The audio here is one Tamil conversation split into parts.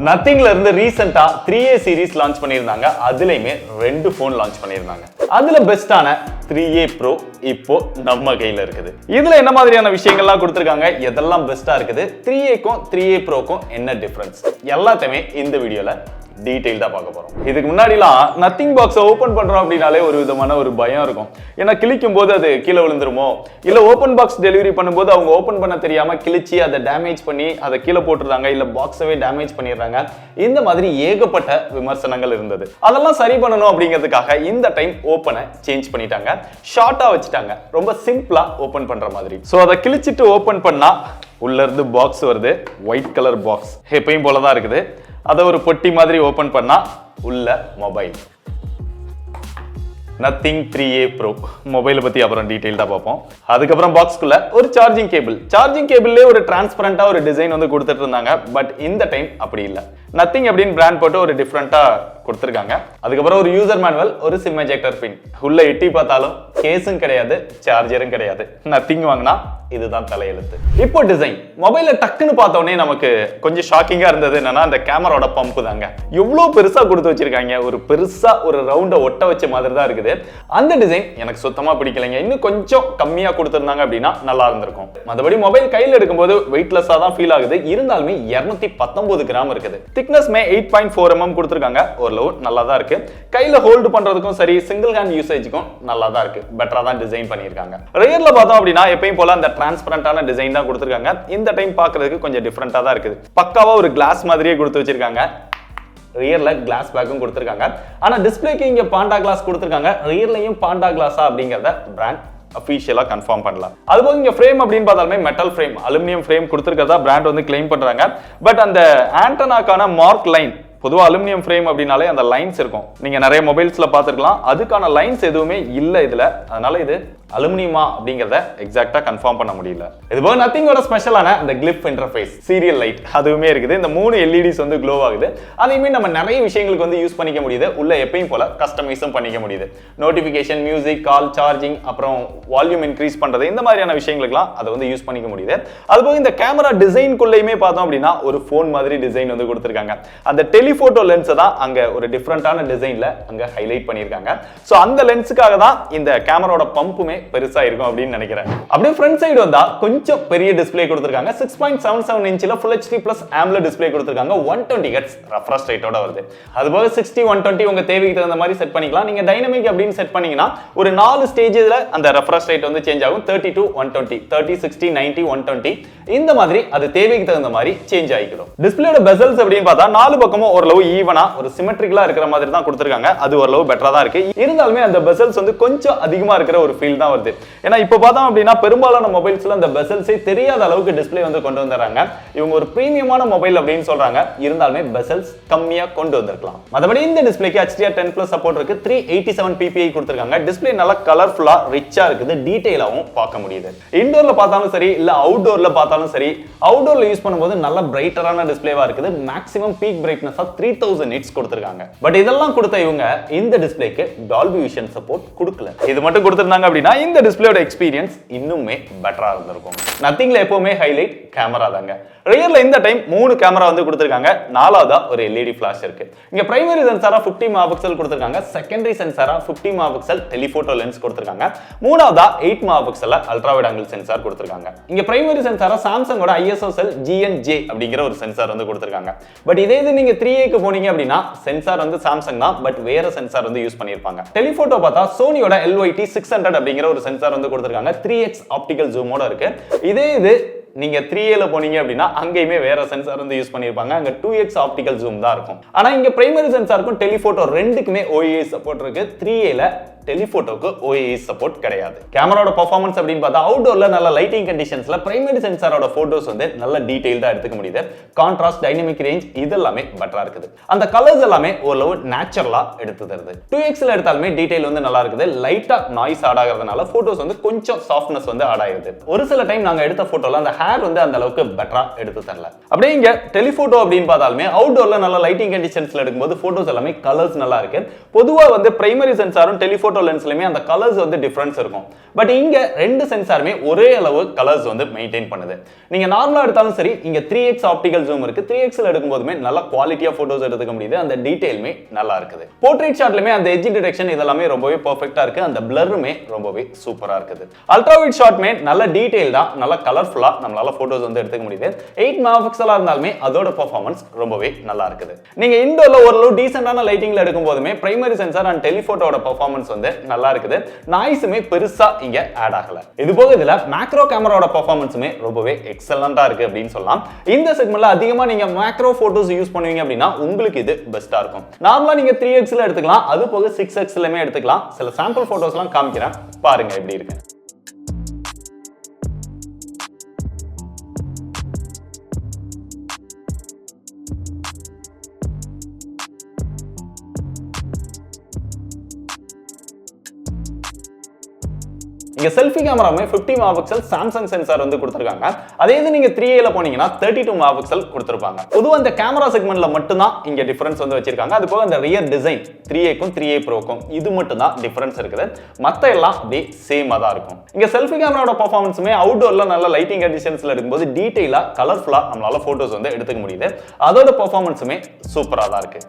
நத்திங்ல இருந்து ரீசெண்டா 3A சீரிஸ் லான்ச் பண்ணியிருந்தாங்க. அதுலயுமே 2 போன் லான்ச் பண்ணியிருந்தாங்க. அதுல பெஸ்டான 3A Pro இப்போ நம்ம கையில இருக்குது. இதுல என்ன மாதிரியான விஷயங்கள்லாம் கொடுத்திருக்காங்க, எதெல்லாம் பெஸ்டா இருக்குது, 3Aக்கும் 3A Proக்கும் என்ன டிஃபரன்ஸ், எல்லாத்தையுமே இந்த வீடியோல டீடைல்டா பார்க்க போறோம். இதுக்கு முன்னாடிலாம் நத்திங் பாக்ஸை ஓபன் பண்றோம் அப்படின்னாலே ஒரு விதமான ஒரு பயம் இருக்கும். ஏன்னா கிளிக்கும் போது அது கீழே விழுந்துருமோ, இல்ல ஓபன் பாக்ஸ் டெலிவரி பண்ணும்போது அவங்க ஓபன் பண்ண தெரியாம கிழிச்சி அதை டேமேஜ் பண்ணி அதை கீழே போட்டுறாங்க, இல்ல பாக்ஸவே டேமேஜ் பண்ணிடுறாங்க. இந்த மாதிரி ஏகப்பட்ட விமர்சனங்கள் இருந்தது. அதெல்லாம் சரி பண்ணணும் அப்படிங்கிறதுக்காக இந்த டைம் ஓபனை சேஞ்ச் பண்ணிட்டாங்க. ஷார்ட்டா வச்சுட்டாங்க, ரொம்ப சிம்பிளா ஓபன் பண்ற மாதிரி. சோ அதை கிழிச்சிட்டு ஓபன் பண்ணா உள்ள இருந்து பாக்ஸ் வருது. ஒயிட் கலர் பாக்ஸ் எப்பயும் போலதான் இருக்குது. அதை ஒரு பொட்டி மாதிரி ஓபன் பண்ணா உள்ள மொபைல் நத்திங் 3A Pro மொபைலை பத்தி அப்புறம் டீடைல்டா பார்ப்போம். அதுக்கப்புறம் பாக்ஸ்க்குள்ள ஒரு சார்ஜிங் கேபிள்லயே ஒரு டிரான்ஸ்பரண்டா ஒரு டிசைன் வந்து கொடுத்துட்டு இருந்தாங்க. பட் இந்த டைம் அப்படி இல்லை. நத்திங் அப்படின்னு பிராண்ட் போட்டு ஒரு டிஃப்ரெண்டா கொடுத்துருக்காங்க. அதுக்கப்புறம் ஒரு யூசர் மேனுவல், ஒரு சிம் எஜெக்டர் பின். உள்ள எட்டி பார்த்தாலும் கேஸும் கிடையாது, சார்ஜரும் கிடையாது. நத்திங் வாங்கினா இதுதான் தலையெழுத்து. இப்போ டிசைன் மொபைல டக்குன்னு பார்த்த உடனே நமக்கு கொஞ்சம் ஷாக்கிங்கா இருந்தது என்னன்னா அந்த கேமராவோட பம்ப் தாங்க. எவ்வளவு பெருசா கொடுத்து வச்சிருக்காங்க. ஒரு பெருசா ஒரு ரவுண்ட ஒட்ட வச்ச மாதிரி தான் இருக்குது. அந்த டிசைன் எனக்கு சுத்தமா பிடிக்கலைங்க. இன்னும் கொஞ்சம் கம்மியா கொடுத்திருந்தாங்க அப்படின்னா நல்லா இருந்திருக்கும். மற்றபடி மொபைல் கையில் எடுக்கும்போது வெயிட்லெஸ்ஸா தான் ஃபீல் ஆகுது. இருந்தாலுமே 219 கிராம் இருக்குது. திக்னஸ் 8.4 mm கொடுத்திருக்காங்க. ஓரளவு நல்லா தான் இருக்கு. கையில ஹோல்டு பண்றதுக்கும் சரி, சிங்கிள் ஹேண்ட் யூசேஜுக்கும் நல்லா தான் இருக்கு. பெட்டரா தான் டிசைன் பண்ணிருக்காங்க. ரியர்ல பார்த்தோம் அப்படின்னா எப்பயும் போல அந்த டிரான்ஸ்பரண்டான டிசைன் தான் கொடுத்திருக்காங்க. இந்த டைம் பார்க்கிறதுக்கு கொஞ்சம் டிஃபரெண்டா தான் இருக்குது. பக்காவா ஒரு கிளாஸ் மாதிரியே கொடுத்து வச்சிருக்காங்க. ரியர்ல கிளாஸ் பேக்கும் கொடுத்திருக்காங்க. ஆனா டிஸ்பிளேக்கு இங்க பாண்டா கிளாஸ் கொடுத்திருக்காங்க. ரியர்லயும் பாண்டா கிளாஸா அப்படிங்கறத பிராண்ட் அபிஷியலா கன்ஃபார்ம் பண்ணலாம். அதுபோக இங்க ஃப்ரேம் அப்படின்னு பார்த்தாலுமே மெட்டல் ஃப்ரேம், அலுமினியம் ஃப்ரேம் கொடுத்திருக்கதா பிராண்ட் வந்து கிளைம் பண்றாங்க. பட் அந்த ஆண்டனாக்கான மார்க் லைன், பொதுவா அலுமினியம் ஃப்ரேம் அப்படினாலே அந்த லைன்ஸ் இருக்கும். நீங்க நிறைய மொபைல்ஸ்ல பார்த்திருக்கலாம். அதுக்கான லைன்ஸ் எதுவுமே இல்ல இதுல. அதனால இது அலுமினியமா அப்படிங்கறத எக்ஸாக்ட்டா கன்ஃபார்ம் பண்ண முடியல. இதுபோக நத்திங்கோட ஸ்பெஷலான அந்த கிளிப் இன்டர்ஃபேஸ், சீரியல் லைட் அதுவுமே இருக்குது. இந்த 3 LEDs வந்து க்ளோ ஆகுது. அதையுமே நம்ம நிறைய விஷயங்களுக்கு வந்து யூஸ் பண்ணிக்க முடியுது. உள்ள எப்பயும் போல கஸ்டமைஸும் பண்ணிக்க முடியுது. நோட்டிபிகேஷன், மியூசிக், கால், சார்ஜிங், அப்புறம் வால்யூம் இன்க்ரீஸ் பண்றது, இந்த மாதிரியான விஷயங்களுக்குலாம் அதை வந்து யூஸ் பண்ணிக்க முடியுது. அதுபோக இந்த கேமரா டிசைன்குள்ளேயுமே பார்த்தோம் அப்படின்னா ஒரு போன் மாதிரி டிசைன் வந்து கொடுத்திருக்காங்க. அந்த டெலிஃபோட்டோ லென்ஸ் தான் அங்க ஒரு டிஃபரெண்டான டிசைன்ல அங்க ஹைலைட் பண்ணிருக்காங்க. சோ அந்த லென்ஸுக்காக தான் இந்த கேமராவோட பம்புமே பெருசா இருக்கும் அப்படின்னு நினைக்கிறேன். அப்படியே ஃப்ரண்ட் சைடு வந்தா கொஞ்சம் பெரிய டிஸ்ப்ளே கொடுத்திருக்காங்க. 6.77 இன்ச்ல Full HD Plus AMOLED display கொடுத்திருக்காங்க. 120 Hz ரெஃப்ரெஷ் ரேட்டோட வருது. அதுபோக 60, 120 உங்க தேவைக்கு தகுந்த மாதிரி செட் பண்ணிக்கலாம். நீங்க டைனமிக் அப்படின்னு செட் பண்ணீங்கன்னா ஒரு 4 ஸ்டேஜ்ல அந்த ரெஃப்ரெஷ் ரேட் வந்து சேஞ்ச் ஆகும். 32, 120, 30, 60, 90, 120 இந்த மாதிரி அது தேவைக்கு தகுந்த மாதிரி சேஞ்ச் ஆகிக்கும். டிஸ்ப்ளேயோட பெசல்ஸ் அப்படின்னு பார்த்தா 4 பக்கமும் ஓரளவு ஈவனா ஒரு சிமெட்ரிக்கலா இருக்கிற மாதிரி தான் கொடுத்திருக்காங்க. அது ஓரளவு பெட்டரா தான் இருக்கு. இருந்தாலுமே அந்த பெசல்ஸ் வந்து கொஞ்சம் அதிகமா இருக்கிற ஒரு ஃபீல் தான் வருது. ஏன்னா இப்போ பார்த்தோம் அப்படின்னா பெரும்பாலான மொபைல்ஸ்ல அந்த பெசல்ஸே தெரியாத அளவுக்கு டிஸ்ப்ளே வந்து கொண்டு வந்தறாங்க. இவங்க ஒரு பிரீமியமான மொபைல் அப்படின்னு சொல்றாங்க. இருந்தாலுமே பெசல்ஸ் கம்மியா கொண்டு வந்திருக்கலாம். மத்தபடி இந்த டிஸ்ப்ளேக்கு HDR10+ சப்போர்ட் இருக்கு. 387 ppi கொடுத்திருக்காங்க. டிஸ்ப்ளே நல்லா கலர்ஃபுல்லா ரிச்சா இருக்குது. டீடைலாவும் பார்க்க முடியுது. இன்டோர்ல பார்த்தாலும் சரி, இல்ல அவுட்டோர்ல பார்த்தாலும் சரி, அவுட்டோர்ல யூஸ் பண்ணும்போது நல்ல பிரைட்டரான டிஸ்ப்ளேவா இருக்குது. மேக்ஸிமம் பீக் பிரைட்னஸா 3000 nits கொடுத்திருக்காங்க. பட் இதெல்லாம் கொடுத்த இவங்க இந்த டிஸ்ப்ளேக்கு டால்பி விஷன் சப்போர்ட் கொடுக்கல. இது மட்டும் கொடுத்திருந்தாங்க அப்படின்னா இந்த டிஸ்ப்ளேயோட எக்ஸ்பீரியன்ஸ் இன்னுமே பெட்டரா இருந்திருக்கும். நத்திங்ல எப்பவுமே ஹைலைட் கேமரா தாங்க. ரியர்ல இந்த டைம் 3 கேமரா வந்து கொடுத்திருக்காங்க. நாலாவதா ஒரு LED ஃபிளாஷ் இருக்கு. இங்க பிரைமரி சென்சாரா 50 மெகாபிக்சல் கொடுத்திருக்காங்க. செகண்டரி சென்சாரா 50 மெகாபிக்சல் டெலிஃபோட்டோ லென்ஸ் கொடுத்திருக்காங்க. மூணாவதா 8 megapixel ultra wide angle sensor கொடுத்திருக்காங்க. இங்க பிரைமரி சென்சாரா சாம்சங்கோட ISOCELL GN-J அப்படிங்கிற ஒரு சென்சார் வந்து கொடுத்திருக்காங்க. பட் இதே இது நீங்க 3Aக்கு போனீங்க அப்படின்னா சென்சார் வந்து சாம்சங் தான், பட் வேற சென்சார் வந்து யூஸ் பண்ணிருப்பாங்க. டெலிஃபோட்டோ பார்த்தா சோனியோட LYT 600 அப்படிங்கிற ஒரு சென்சார் வந்து கொடுத்திருக்காங்க. 3x ஆப்டிகல் ஜூமோட இருக்கு. இதே இது நீங்க 3Aல போனீங்க அப்படின்னா அங்கேயுமே வேற சென்சார் வந்து யூஸ் பண்ணிருப்பாங்க. அங்க 2x ஆப்டிகல் ஜூம் தான் இருக்கும். ஆனா இங்க பிரைமரி சென்சாருக்கும் டெலிஃபோட்டோ ரெண்டுக்குமே OIS சப்போர்ட் இருக்கு. 3Aல டெலிஃபோட்டோக்கு OIS சப்போர்ட் கிடையாது. கேமராவோட பெர்ஃபார்மன்ஸ் அப்படின்னு பார்த்தா அவுட்டோர்ல நல்ல லைட்டிங் கண்டிஷன்ஸ்ல பிரைமரி சென்சாரோட போட்டோஸ் வந்து நல்ல டீடைல்டா எடுத்துக்க முடியுது. கான்ட்ராஸ்ட், டைனமிக் ரேஞ்ச் இதெல்லாமே பெட்டரா இருக்குது. அந்த கலர்ஸ் எல்லாமே ஓரளவு நேச்சுரலா எடுத்து தருது. 2xல எடுத்தாலுமே டீடைல் வந்து நல்லா இருக்குது. லைட்டா நாய்ஸ் ஆட் ஆகிறதுனால போட்டோஸ் வந்து கொஞ்சம் சாஃப்ட்னஸ் வந்து ஆட் ஆயிருது. ஒரு சில டைம் நாங்க எடுத்த போட்டோல அந்த ஹேர் வந்து அந்த அளவுக்கு பெட்டரா எடுத்து தரல. அப்படியே இங்க டெலிஃபோட்டோ அப்படின்னு பார்த்தாலுமே அவுட்டோர்ல நல்ல லைட்டிங் கண்டிஷன்ஸ்ல எடுக்கும்போது போட்டோஸ் எல்லாமே கலர்ஸ் நல்லா இருக்கு. பொதுவா வந்து பிரைமரி சென்சாரும் டெலிஃபோட்டோ டெலிஃபோட்டோ லென்ஸ்லயுமே அந்த கலர்ஸ் வந்து டிஃபரன்ஸ் இருக்கும். பட் இங்க ரெண்டு சென்சாருமே ஒரே அளவு கலர்ஸ் வந்து மெயின்டைன் பண்ணுது. நீங்க நார்மலா எடுத்தாலும் சரி, இங்க 3x ஆப்டிகல் ஜூம் இருக்கு. 3xல எடுக்கும்போதுமே நல்ல குவாலிட்டியா போட்டோஸ் எடுத்துக்க முடியுது. அந்த டீடைலுமே நல்லா இருக்குது. போர்ட்ரேட் ஷாட்லயுமே அந்த எட்ஜ் டிடெக்ஷன் இதெல்லாமே ரொம்பவே பெர்ஃபெக்ட்டா இருக்கு. அந்த பிளருமே ரொம்பவே சூப்பரா இருக்குது. அல்ட்ரா வைட் ஷாட்மே நல்ல டீடைல்டா, நல்ல கலர்ஃபுல்லா நம்மளால போட்டோஸ் வந்து எடுத்துக்க முடியுது. 8 மெகாபிக்சலா இருந்தாலுமே அதோட பெர்ஃபார்மன்ஸ் ரொம்பவே நல்லா இருக்குது. நீங்க இன்டோர்ல ஓரளவு டீசென்ட்டான லைட்டிங்ல எடுக்கும்போதுமே பிரைமரி சென்சார் அண்ட் டெலிஃபோட்டோட பெர்ஃபார்மன்ஸ் வந்து நல்லா இருக்குது. நாய்ஸுமே பெருசா இங்க ஆட் ஆகல. இது போக இதுல மேக்ரோ கேமராவோட பெர்ஃபார்மன்ஸுமே ரொம்பவே எக்ஸலண்டா இருக்கு அப்படின்னு சொல்லலாம். இந்த செக்மெண்ட்ல அதிகமா நீங்க மேக்ரோ போட்டோஸ் யூஸ் பண்ணுவீங்க அப்படின்னா உங்களுக்கு இது பெஸ்டா இருக்கும். நார்மலா நீங்க 3xல எடுத்துக்கலாம், அது போக 6xலமே எடுத்துக்கலாம். சில சாம்பிள் போட்டோஸ்லாம் காமிக்கிறேன், பாருங்க எப்படி இருக்கு. இங்க செல்ஃபி கேமராமே 50 மெகாபிக்சல் சாம்சங் சென்சார் வந்து கொடுத்திருக்காங்க. அதே இது நீங்க 3A ல போனீங்கன்னா 32 மெகாபிக்சல் கொடுத்திருப்பாங்க. பொதுவா இந்த கேமரா செக்மெண்ட்ல மட்டும் தான் இங்க டிஃபரன்ஸ் வந்து வச்சிருக்காங்க. அது போக இந்த ரியர் டிசைன் 3A-க்கும் 3A Pro-க்கும் இது மட்டும் தான் டிஃபரன்ஸ் இருக்குது. மத்த எல்லாம் அப்படியே சேமா தான் இருக்கும். இங்க செல்ஃபி கேமராவோட பெர்ஃபார்மன்ஸுமே அவுட்டோர்ல நல்ல லைட்டிங் கண்டிஷன்ஸ்ல இருக்கும்போது டீடைலா கலர்ஃபுல்லா நம்மளால போட்டோஸ் வந்து எடுத்துக்க முடியுது. அதோட பெர்ஃபார்மன்ஸுமே சூப்பரா தான் இருக்கு.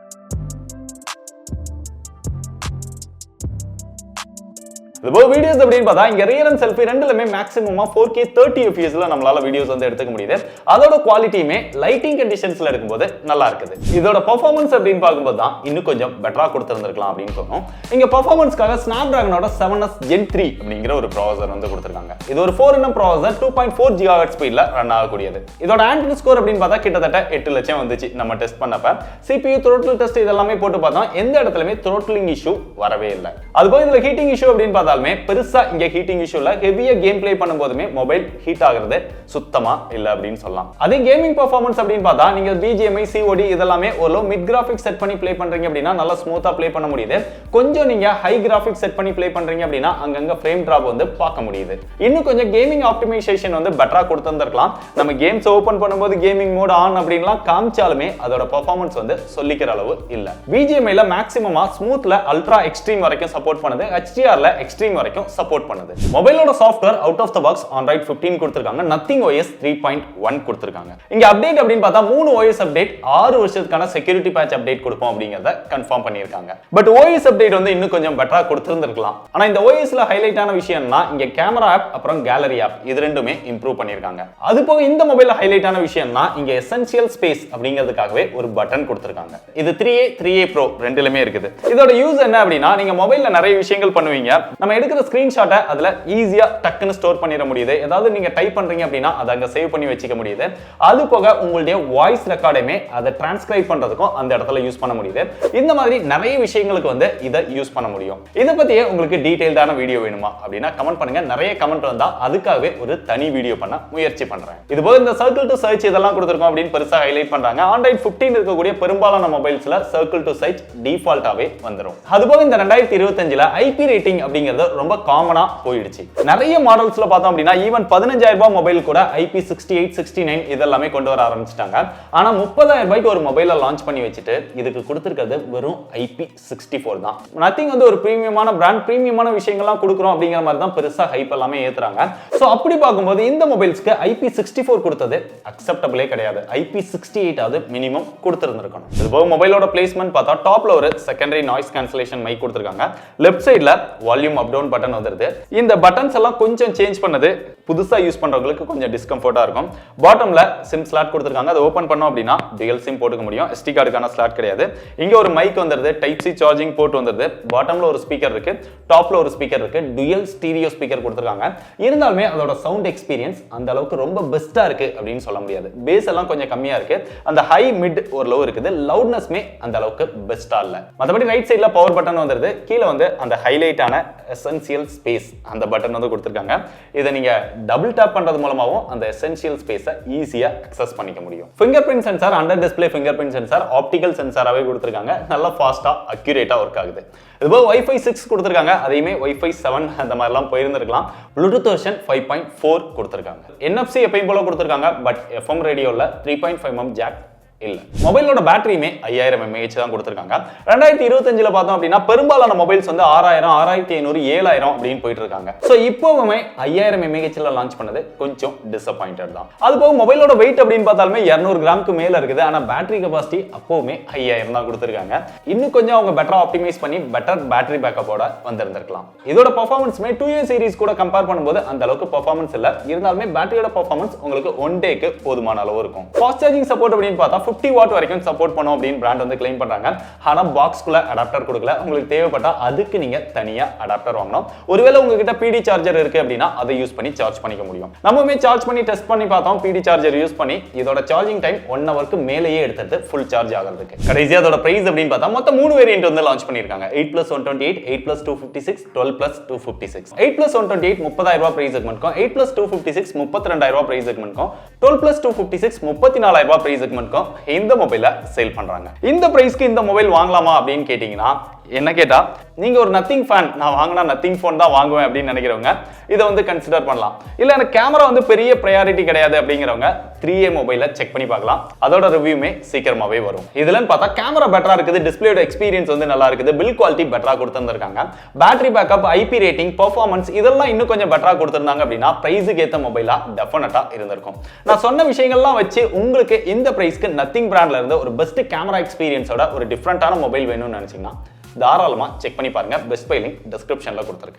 இப்போ வீடியோஸ் அப்படின்னு பார்த்தா இங்க ரியர் அண்ட் செல்ஃபி ரெண்டுலமே மேக்ஸிமமா 4K 30 fps நம்மளால வீடியோஸ் வந்து எடுத்துக்க முடியுது. அதோட குவாலிட்டியுமே லைட்டிங் கண்டிஷன்ஸ்ல எடுக்கும்போது நல்லா இருக்குது. இதோட பெர்ஃபார்மன்ஸ் அப்படின்னு பார்க்கும்போது தான் இன்னும் கொஞ்சம் பெட்டரா கொடுத்திருந்திருக்கலாம் அப்படின்னு தோணும். இங்க பெர்ஃபார்மன்ஸ்க்காக Snapdragon-ஓட 7s Gen 3 அப்படிங்கிற ஒரு ப்ராசஸர் வந்து கொடுத்திருக்காங்க. இது ஒரு 4nm ப்ராசஸர் 2.4 GHz ஸ்பீட்ல ரன் ஆகக்கூடியது. இதோட ஆண்ட்ராய்டு ஸ்கோர் அப்படின்னு பார்த்தா கிட்டத்தட்ட 8 லட்சம் வந்துச்சு நம்ம டெஸ்ட் பண்ணப்ப. CPU throttle டெஸ்ட் இதெல்லாமே போட்டு பார்த்தா எந்த இடத்துலயுமே throttling இஷ்யூ வரவே இல்லை. அதுபோல இதுல ஹீட்டிங் இஷ்யூ அப்படின்னு பார்த்தா பெருசா இங்க ஹீட்டிங் இஷ்யூ இல்ல. ஹெவியா கேம் ப்ளே பண்ணும்போதுமே மொபைல் ஹீட் ஆகுறது சுத்தமா இல்ல அப்படின்னு சொல்லலாம். அதே கேமிங் பெர்ஃபார்மன்ஸ் அப்படின்னு பார்த்தா நீங்க BGMI COD இதெல்லாமே ஓரளவு மிட் கிராபிக்ஸ் செட் பண்ணி ப்ளே பண்றீங்க அப்படின்னா நல்லா ஸ்மூத்தா ப்ளே பண்ண முடியுது. கொஞ்சம் நீங்க ஹை கிராபிக்ஸ் செட் பண்ணி ப்ளே பண்றீங்க அப்படின்னா அங்கங்க ஃப்ரேம் டிராப் வந்து பார்க்க முடியுது. இன்னும் கொஞ்சம் கேமிங் ஆப்டிமைசேஷன் வந்து பெட்டரா கொடுத்திருந்திருக்கலாம். நம்ம கேம்ஸ் ஓபன் பண்ணும்போது கேமிங் மோட் ஆன் அப்படின்லாம் காமிச்சாலுமே அதோட பெர்ஃபார்மன்ஸ் வந்து சொல்லிக்கிற அளவு இல்ல. BGMI-ல மேக்ஸிமமா ஸ்மூத்ல அல்ட்ரா எக்ஸ்ட்ரீம் வரைக்கும் சப்போர்ட் பண்ணுது. HDR-ல எக்ஸ்ட்ரீம் வரைக்கும் சப்போர்ட் பண்ணுது. மொபைலோட software out of the box Android 15 கொடுத்திருக்காங்க. Nothing OS 3.1 கொடுத்திருக்காங்க. இங்க அப்டேட் அப்படின்னு பார்த்தா 3 OS அப்டேட் 6 வருஷத்துக்கான செக்யூரிட்டி பேட்ச் அப்டேட் கொடுப்போம் அப்படிங்கறத கன்ஃபார்ம் பண்ணிருக்காங்க. பட் OS அப்டேட் வந்து இன்னும் கொஞ்சம் பெட்டரா கொடுத்திருந்திருக்கலாம். ஆனா இந்த OS-ல ஹைலைட்டான விஷயம்னா இங்க கேமரா ஆப் அப்புறம் கேலரி ஆப் இது ரெண்டுமே இம்ப்ரூவ் பண்ணிருக்காங்க. அது போக இந்த மொபைல்ல ஹைலைட்டான விஷயம்னா இங்க எசென்ஷியல் ஸ்பேஸ் அப்படிங்கிறதுக்காகவே ஒரு பட்டன் கொடுத்திருக்காங்க. இது 3A 3A Pro ரெண்டுலமே இருக்குது. இதோட யூஸ் என்ன அப்படின்னா நீங்க மொபைல்ல நிறைய விஷயங்கள் பண்ணுவீங்க. நம்ம எடுக்கிற ஸ்கிரீன்ஷாட்டை அதுல ஈஸியா டக்குன்னு ஸ்டோர் பண்ணிட முடியுது. ஏதாவது நீங்க டைப் பண்றீங்க அப்படின்னா அதை அங்க சேவ் பண்ணி வச்சுக்க முடியுது. அது போக உங்களுடைய வாய்ஸ் ரெக்கார்டையுமே அதை டிரான்ஸ்கிரைப் பண்றதுக்கும் அந்த இடத்துல யூஸ் பண்ண முடியுது. இந்த மாதிரி நிறைய விஷயங்களுக்கு வந்து இதை யூஸ் பண்ண முடியும். இதை பத்தியே உங்களுக்கு டீடைல்டான வீடியோ வேணுமா அப்படின்னா கமெண்ட் பண்ணுங்க. நிறைய கமெண்ட் வந்தா அதுக்காகவே ஒரு தனி வீடியோ பண்ண முயற்சி பண்றேன். இது போக இந்த சர்க்கிள் டு சர்ச் இதெல்லாம் கொடுத்திருக்கோம் அப்படின்னு பெருசா ஹைலைட் பண்றாங்க. Android 15 இருக்கக்கூடிய பெரும்பாலான மொபைல்ஸ்ல சர்க்கிள் டு சர்ச் டிஃபால்ட்டாவே வந்துரும். அது போக இந்த 2025ல IP ரேட்டிங் அப்படிங்கிறது ரொம்ப காமனா போயிடுச்சு. நிறைய மாடல்ஸ்ல பார்த்தோம் அப்படின்னா ஈவன் 15000 ரூபாய் மொபைல் கூட IP68 69 இதெல்லாமே கொண்டு வர ஆரம்பிச்சிட்டாங்க. ஆனா 30000 ரூபாய்க்கு ஒரு மொபைலை லான்ச் பண்ணி வச்சுட்டு இதுக்கு கொடுத்திருக்கிறது வெறும் IP64 தான். நத்திங் வந்து ஒரு பிரீமியமான பிராண்ட், பிரீமியமான விஷயங்கள்லாம் கொடுக்குறோம் அப்படிங்கிற மாதிரி தான் பெருசா ஹைப் எல்லாமே ஏத்துறாங்க. சோ அப்படி பார்க்கும்போது இந்த மொபைல்ஸ்க்கு IP64 கொடுத்தது அக்செப்டபிளே கிடையாது. IP68 ஆவது மினிமம் கொடுத்திருந்திருக்கணும். இது போக மொபைலோட பிளேஸ்மென்ட் பார்த்தா டாப்ல ஒரு செகண்டரி நாய்ஸ் கேன்சலேஷன் மைக் கொடுத்திருக்காங்க. லெஃப்ட் சைடுல வால்யூம் அப் டவுன் பட்டன் வந்துருது. இந்த பட்டன்ஸ் எல்லாம் கொஞ்சம் சேஞ்ச் பண்ணது புதுசா யூஸ் பண்றவங்களுக்கு கொஞ்சம் டிஸ்கம்ஃபர்ட்டா இருக்கும். பாட்டம்ல சிம் ஸ்லாட் கொடுத்திருக்காங்க. அதை ஓபன் பண்ணோம் அப்படின்னா டுயல் சிம் போட்டுக்க முடியும். SD கார்டுக்கான ஸ்லாட் கிடையாது. இங்க ஒரு மைக் வந்துருது. டைப் C சார்ஜிங் போர்ட் வந்துருது. பாட்டம்ல ஒரு ஸ்பீக்கர் இருக்கு, டாப்ல ஒரு ஸ்பீக்கர் இருக்கு. டுயல் ஸ்டீரியோ ஸ்பீக்கர் கொடுத்திருக்காங்க. இருந்தாலுமே அதோட சவுண்ட் எக்ஸ்பீரியன்ஸ் அந்த அளவுக்கு ரொம்ப பெஸ்டா இருக்கு அப்படின்னு சொல்ல முடியாது. பேஸ் எல்லாம் கொஞ்சம் கம்மியா இருக்கு. அந்த ஹை மிட் ஒரு லோ இருக்குது. லவுட்னஸ்மே அந்த அளவுக்கு பெஸ்டா இல்ல. மத்தபடி ரைட் சைடுல பவர் பட்டன் வந்துருது. கீழ வந்து அந்த ஹைலைட்டான எசென்ஷியல் ஸ்பேஸ் அந்த பட்டன் வந்து கொடுத்திருக்காங்க. இதை நீங்க டபுள் டாப் பண்றது மூலமாவும் அந்த எசென்ஷியல் ஸ்பேஸை ஈஸியா அக்சஸ் பண்ணிக்க முடியும். Fingerprint sensor, under display fingerprint sensor, optical சென்சாராவே கொடுத்திருக்காங்க. நல்லா ஃபாஸ்டா அக்யூரேட்டா ஒர்க் ஆகுது. இதுபோக Wi-Fi 6 கொடுத்திருக்காங்க. அதையுமே Wi-Fi 7 அந்த மாதிரிலாம் போயிருந்திருக்கலாம். Bluetooth வெர்ஷன் 5.4 கொடுத்திருக்காங்க. NFC எப்பயும் போல கொடுத்திருக்காங்க. பட் FM ரேடியோல 3.5mm ஜாக் இல்ல. மொபைலோட பேட்டரியுமே 5000 mAh தான் கொடுத்திருக்காங்க. 2025ல பார்த்தோம் அப்படின்னா பெரும்பாலான மொபைல்ஸ் வந்து 6000, 6500, 7000 அப்படின்னு போயிட்டு இருக்காங்க. சோ இப்போவுமே 5000 mAhல லான்ச் பண்ணது கொஞ்சம் டிசப்பாயிண்டட் தான். அது போக மொபைலோட வெயிட் அப்படின்னு பார்த்தாலுமே 200 கிராமுக்கு மேல இருக்குது. ஆனா பேட்டரி கெபாசிட்டி அப்போவுமே 5000 தான் கொடுத்திருக்காங்க. இன்னும் கொஞ்சம் அவங்க பெட்டரா ஆப்டிமைஸ் பண்ணி பெட்டர் பேட்டரி பேக்கப்போட வந்திருந்திருக்கலாம். இதோட பெர்ஃபார்மன்ஸ்மே 2A சீரிஸ் கூட கம்பேர் பண்ணும்போது அந்த அளவுக்கு பெர்ஃபார்மன்ஸ் இல்ல. இருந்தாலுமே பேட்டரியோட பெர்ஃபார்மன்ஸ் உங்களுக்கு 1 டேக்கு போதுமான அளவு இருக்கும். ஃபாஸ்ட் சார்ஜிங் சப்போர்ட் அப்படின்னு பார்த்தா 50 வாட் வரைக்கும் சப்போர்ட் பண்ணும் அப்படின்னு பிராண்ட் வந்து கிளைம் பண்றாங்க. ஆனா பாக்ஸ்க்குள்ள அடாப்டர் கொடுக்கல. உங்களுக்கு தேவைப்பட்டா அதுக்கு நீங்க தனியா அடாப்டர் வாங்கணும். ஒருவேளை உங்ககிட்ட PD சார்ஜர் இருக்கு அப்படின்னா அதை யூஸ் பண்ணி சார்ஜ் பண்ணிக்க முடியும். நம்மமே சார்ஜ் பண்ணி டெஸ்ட் பண்ணி பார்த்தோம். PD சார்ஜர் யூஸ் பண்ணி இதோட சார்ஜிங் டைம் 1 ஹவருக்கு மேலேயே எடுத்துட்டு ஃபுல் சார்ஜ் ஆகிறதுக்கு. கடைசியா அதோட பிரைஸ் அப்படின்னு பார்த்தா மொத்தம் 3 வேரியன்ட் வந்து லான்ச் பண்ணிருக்காங்க. 8+128, 8+256, 12+256. 8+128 30,000 ரூபாய் பிரைஸ் செக்மென்ட்க்கும், 8+256 32,000 ரூபாய் பிரைஸ் செக்மென்ட்க்கும், 12+256 34,000 ரூபாய் பிரைஸ் செக்மென்ட்க்கும் இந்த மொபைலை சேல் பண்றாங்க. இந்த பிரைஸ்க்கு இந்த மொபைல் வாங்கலாமா அப்படின்னு கேட்டீங்கன்னா என்ன கேட்டா நீங்க ஒரு நத்திங் ஃபேன், நான் வாங்கினா நத்திங் ஃபோன் தான் வாங்குவேன் அப்படின்னு நினைக்கிறவங்க இதை வந்து கன்சிடர் பண்ணலாம். இல்ல எனக்கு கேமரா வந்து பெரிய ப்ரையாரிட்டி கிடையாது அப்படிங்கிறவங்க 3A மொபைலை செக் பண்ணி பார்க்கலாம். அதோட ரிவ்யூமே சீக்கிரமாவே வரும். இதுலன்னு பார்த்தா கேமரா பெட்டரா இருக்குது, டிஸ்பிளேயோட எக்ஸ்பீரியன்ஸ் வந்து நல்லா இருக்குது, பில் குவாலிட்டி பெட்டரா கொடுத்திருக்காங்க, battery backup, IP rating, performance இதெல்லாம் இன்னும் கொஞ்சம் பெட்டரா கொடுத்திருந்தாங்க அப்படின்னா பிரைஸுக்கு ஏத்த மொபைலா டெஃபினட்டா இருந்திருக்கும். நான் சொன்ன விஷயங்கள்லாம் வச்சு உங்களுக்கு இந்த பிரைஸ்க்கு நத்திங் பிராண்ட்ல இருந்து ஒரு பெஸ்ட் கேமரா எக்ஸ்பீரியன்ஸோட ஒரு டிஃபரெண்டான மொபைல் வேணும்னு நினைச்சீங்கன்னா தாராளமா செக் பண்ணி பாருங்க. பெஸ்ட் பை லிங்க் டிஸ்கிரிப்ஷன்ல கொடுத்திருக்கேன்.